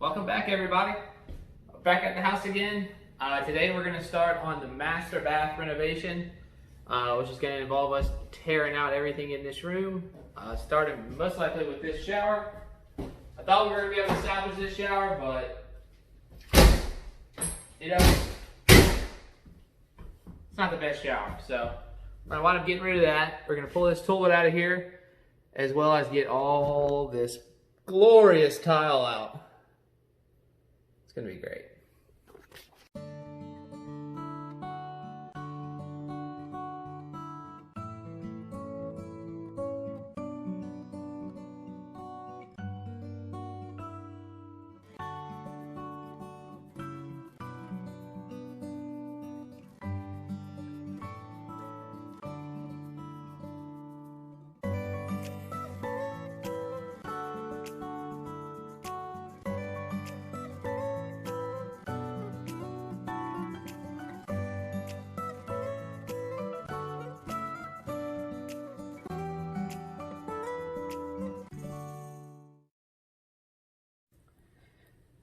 Welcome back, everybody. Back at the house again. Today we're going to start on the master bath renovation, which is going to involve us tearing out everything in this room, starting most likely with this shower. I thought we were going to be able to salvage this shower, but you know, it's not the best shower. So we're going to wind up getting rid of that. We're going to pull this toilet out of here, as well as get all this glorious tile out. It's going to be great.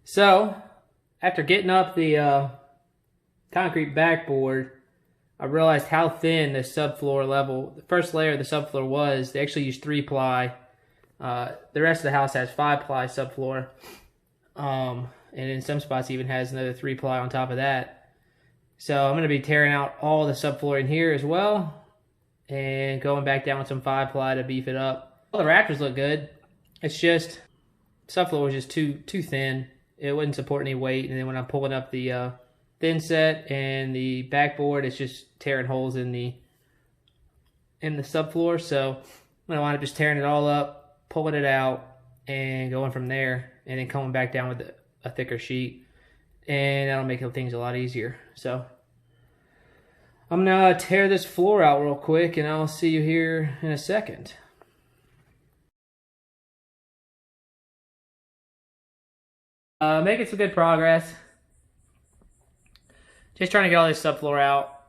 So, after getting up the concrete backboard, I realized how thin the subfloor level, the first layer of the subfloor was. They actually used 3-ply. The rest of the house has 5-ply subfloor. And in some spots even has another 3-ply on top of that. So I'm going to be tearing out all the subfloor in here as well, and going back down with some 5-ply to beef it up. All the rafters look good. It's just, subfloor was just too thin. It wouldn't support any weight, and then when I'm pulling up the thin set and the backboard, it's just tearing holes in the subfloor. So I'm gonna wind up just tearing it all up, pulling it out, and going from there, and then coming back down with a thicker sheet, and that'll make things a lot easier. So I'm gonna tear this floor out real quick, and I'll see you here in a second. Making some good progress. Just trying to get all this subfloor out,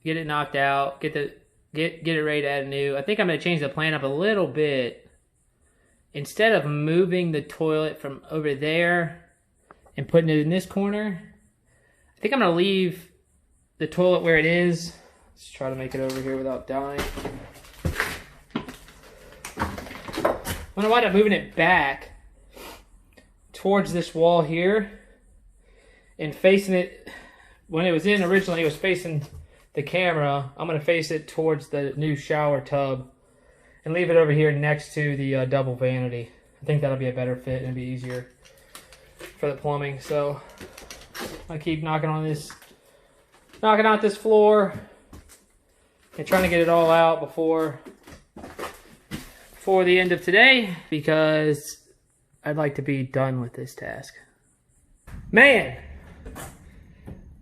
get it knocked out, get it ready to add new. I think I'm going to change the plan up a little bit. Instead of moving the toilet from over there and putting it in this corner, I think I'm going to leave the toilet where it is. Let's try to make it over here without dying. I'm going to wind up moving it back towards this wall here and facing it. When it was in originally, it was facing the camera. I'm going to face it towards the new shower tub and leave it over here next to the double vanity. I think that'll be a better fit and be easier for the plumbing. So I keep knocking out this floor and trying to get it all out before the end of today, because I'd like to be done with this task. Man,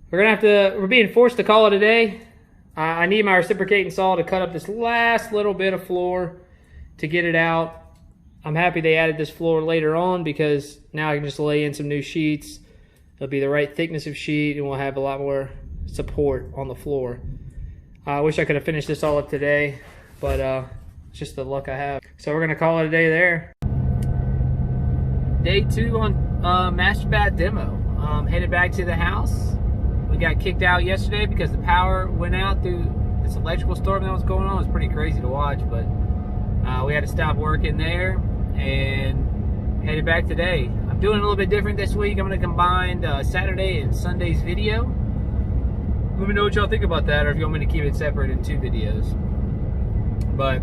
we're being forced to call it a day. I need my reciprocating saw to cut up this last little bit of floor to get it out. I'm happy they added this floor later on, because now I can just lay in some new sheets. It'll be the right thickness of sheet, and we'll have a lot more support on the floor. I wish I could have finished this all up today, but it's just the luck I have. So we're gonna call it a day there. Day 2 on master bath demo. Headed back to the house. We got kicked out yesterday because the power went out through this electrical storm that was going on. It was pretty crazy to watch, but we had to stop working there and headed back today. I'm doing a little bit different this week. I'm going to combine Saturday and Sunday's video. Let me know what y'all think about that, or if you want me to keep it separate in 2 videos. But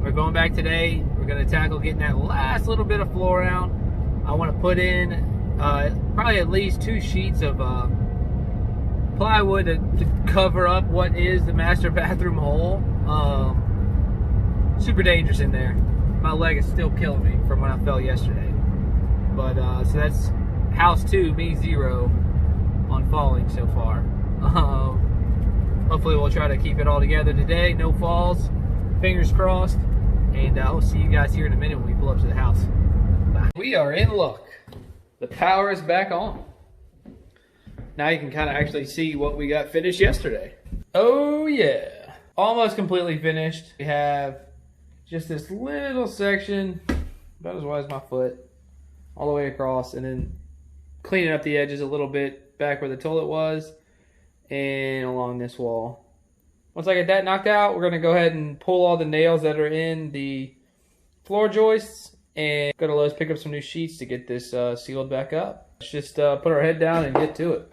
we're going back today. We're going to tackle getting that last little bit of floor out. I want to put in probably at least 2 sheets of plywood to cover up what is the master bathroom hole. Super dangerous in there. My leg is still killing me from when I fell yesterday. But so that's house 2, me 0 on falling so far. Hopefully we'll try to keep it all together today. No falls. Fingers crossed. And I'll see you guys here in a minute when we pull up to the house. We are in luck. The power is back on. Now you can kind of actually see what we got finished yesterday. Oh yeah. Almost completely finished. We have just this little section, about as wide as my foot, all the way across, and then cleaning up the edges a little bit back where the toilet was and along this wall. Once I get that knocked out, we're going to go ahead and pull all the nails that are in the floor joists and go to Lowe's, pick up some new sheets to get this sealed back up. Let's just put our head down and get to it.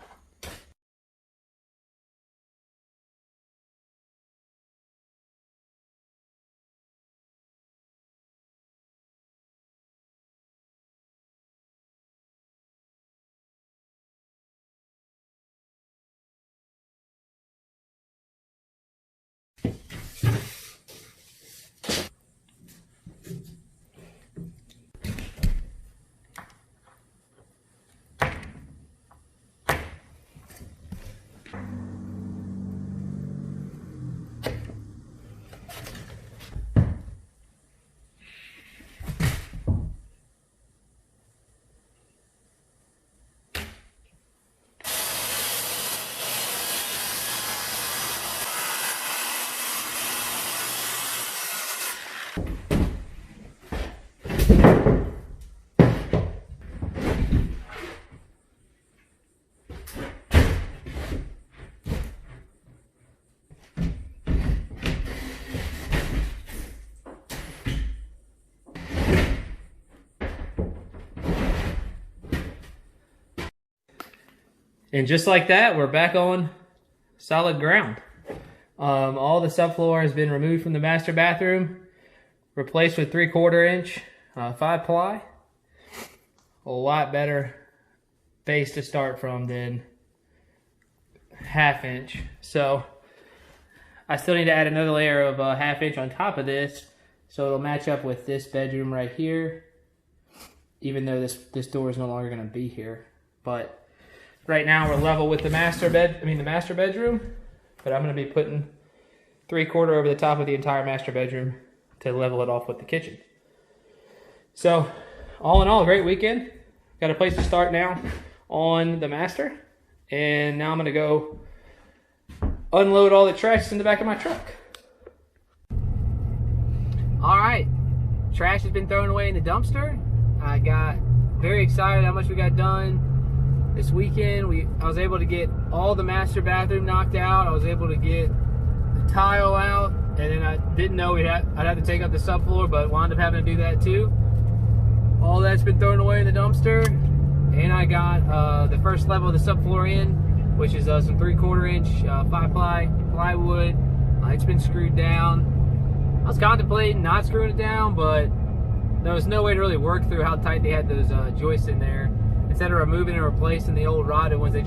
And just like that, we're back on solid ground. All the subfloor has been removed from the master bathroom, replaced with 3/4 inch 5-ply. A lot better base to start from than 1/2 inch. So I still need to add another layer of 1/2 inch on top of this, so it'll match up with this bedroom right here, even though this door is no longer going to be here. But right now we're level with the master bedroom, but I'm going to be putting 3/4 over the top of the entire master bedroom to level it off with the kitchen. So all in all, a great weekend. Got a place to start now on the master, and now I'm going to go unload all the trash in the back of my truck. All right, trash has been thrown away in the dumpster. I got very excited how much we got done. This weekend, I was able to get all the master bathroom knocked out. I was able to get the tile out, and then I didn't know I'd have to take up the subfloor, but wound up having to do that too. All that's been thrown away in the dumpster, and I got the first level of the subfloor in, which is some 3/4 inch 5-ply plywood. It's been screwed down. I was contemplating not screwing it down, but there was no way to really work through how tight they had those joists in there. Instead of removing and replacing the old rotted ones, they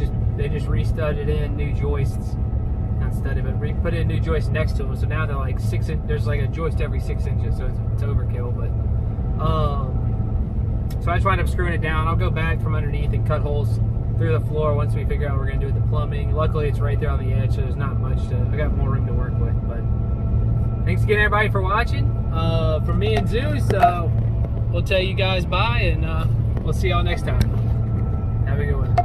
just re-studded in new joists. Not studded, but put in new joists next to them. So now they're like 6 inch. There's like a joist every 6 inches, so it's overkill. But so I just wind up screwing it down. I'll go back from underneath and cut holes through the floor once we figure out what we're gonna do with the plumbing. Luckily, it's right there on the edge, so there's not much I got more room to work with. But thanks again, everybody, for watching. From me and Zeus, we'll tell you guys bye, and we'll see y'all next time. Have a good one.